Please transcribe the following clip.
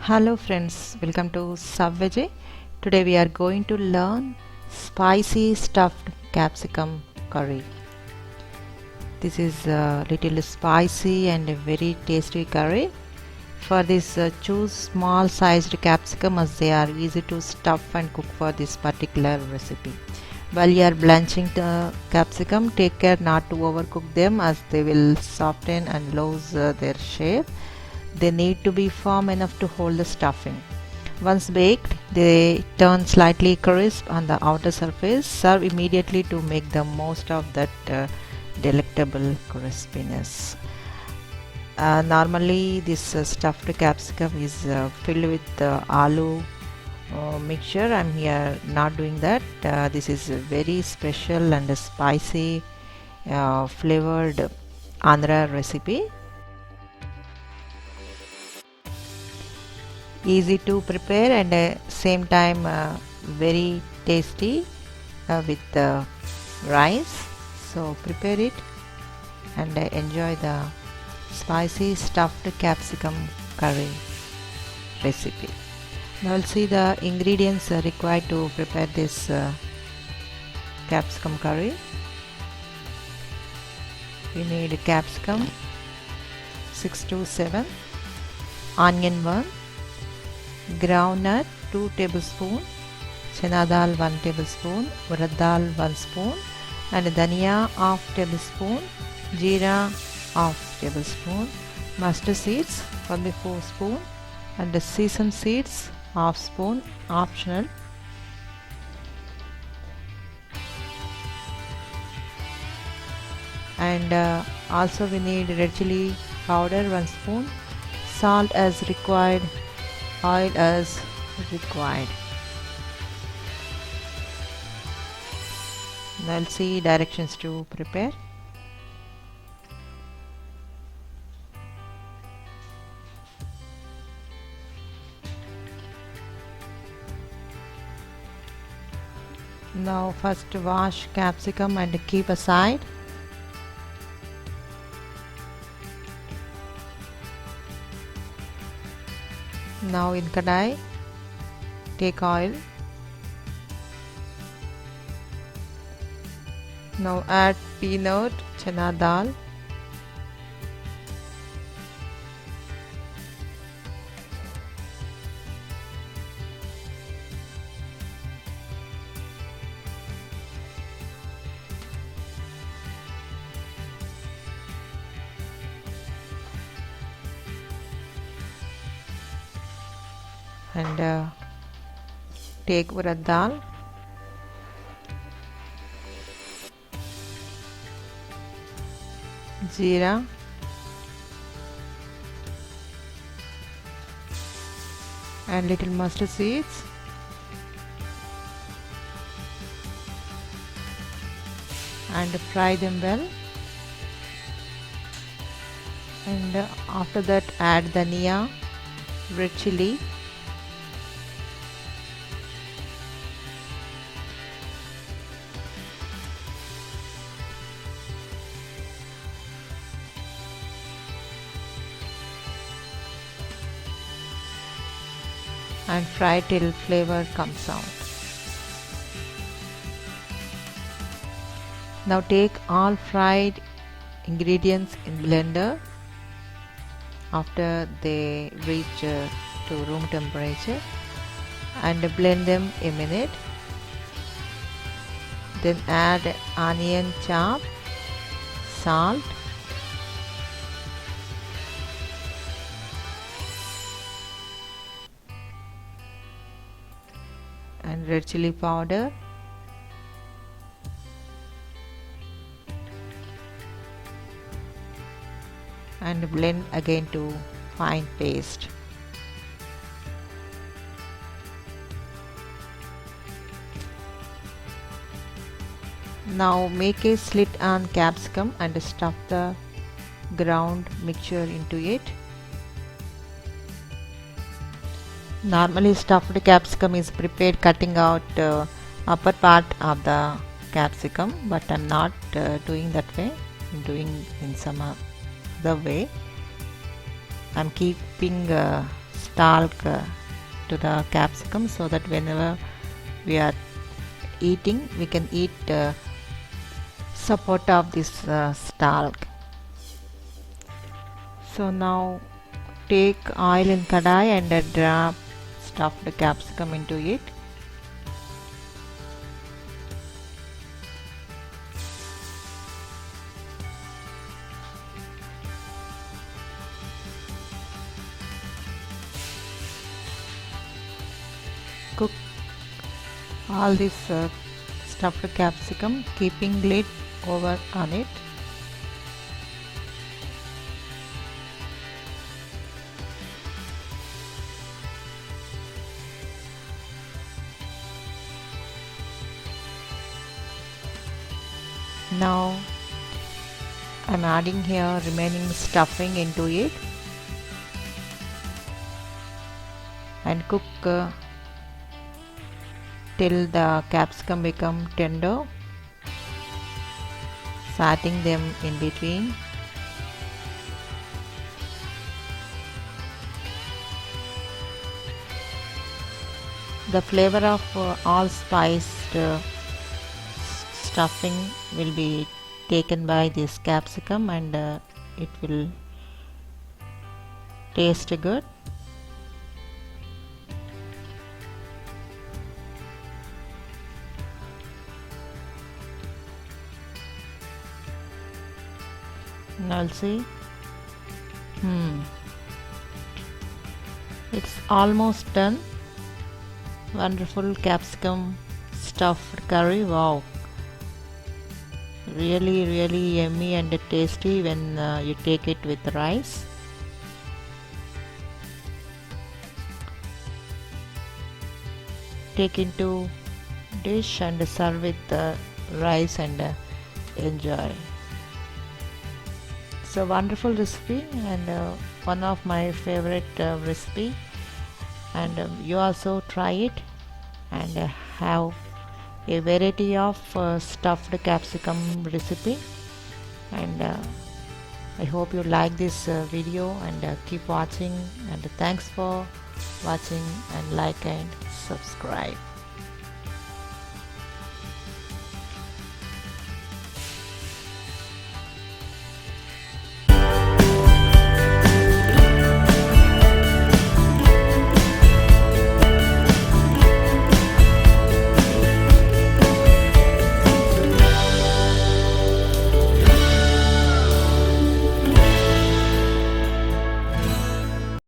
Hello friends, welcome to Subveggie. Today we are going to learn spicy stuffed capsicum curry. This is a little spicy and a very tasty curry. For this, choose small sized capsicum as they are easy to stuff and cook for this particular recipe. While you are blanching the capsicum, take care not to overcook them as they will soften and lose their shape. They need to be firm enough to hold the stuffing. Once baked, they turn slightly crisp on the outer surface. Serve immediately to make the most of that delectable crispiness. Normally, this stuffed capsicum is filled with aloo mixture. I'm here not doing that. This is a very special and a spicy flavored Andhra recipe. Easy to prepare and same time very tasty with rice. So prepare it and enjoy the spicy stuffed capsicum curry recipe. Now we'll see the ingredients required to prepare this capsicum curry. We need capsicum 6 to 7, onion 1, groundnut 2 tablespoon, chana dal 1 tablespoon, urad dal 1 spoon, and dhania half tablespoon, jeera half tablespoon, mustard seeds 1/4 spoon, and the sesame seeds half spoon, optional. And also we need red chili powder 1 spoon, salt as required, oil as required. Now we'll see directions to prepare. Now first wash capsicum and keep aside. Now in kadai, take oil. Now add peanut, chana dal, and take urad dal, jeera, and little mustard seeds, and fry them well. And after that add dhania, red chili, and fry till flavor comes out. Now take all fried ingredients in blender after they reach to room temperature and blend them a minute. Then add onion chop, salt, and red chili powder, and blend again to fine paste. Now make a slit on capsicum and stuff the ground mixture into it. Normally stuffed capsicum is prepared cutting out upper part of the capsicum, but I'm not doing that way. I'm doing in some other way. I'm keeping stalk to the capsicum, so that whenever we are eating, we can eat support of this stalk. So now take oil in kadai and drop stuffed capsicum into it. Cook all this stuffed capsicum, keeping lid over on it. Now I'm adding here remaining stuffing into it and cook till the capsicum become tender, satting them in between. The flavor of all-spiced stuffing will be taken by this capsicum, and it will taste good. Now see, it's almost done. Wonderful capsicum stuffed curry. Wow, really yummy and tasty when you take it with rice. Take into dish and serve with rice and enjoy. It's a wonderful recipe and one of my favorite recipe, and you also try it and have a variety of stuffed capsicum recipe. And I hope you like this video, and keep watching, and thanks for watching, and like and subscribe.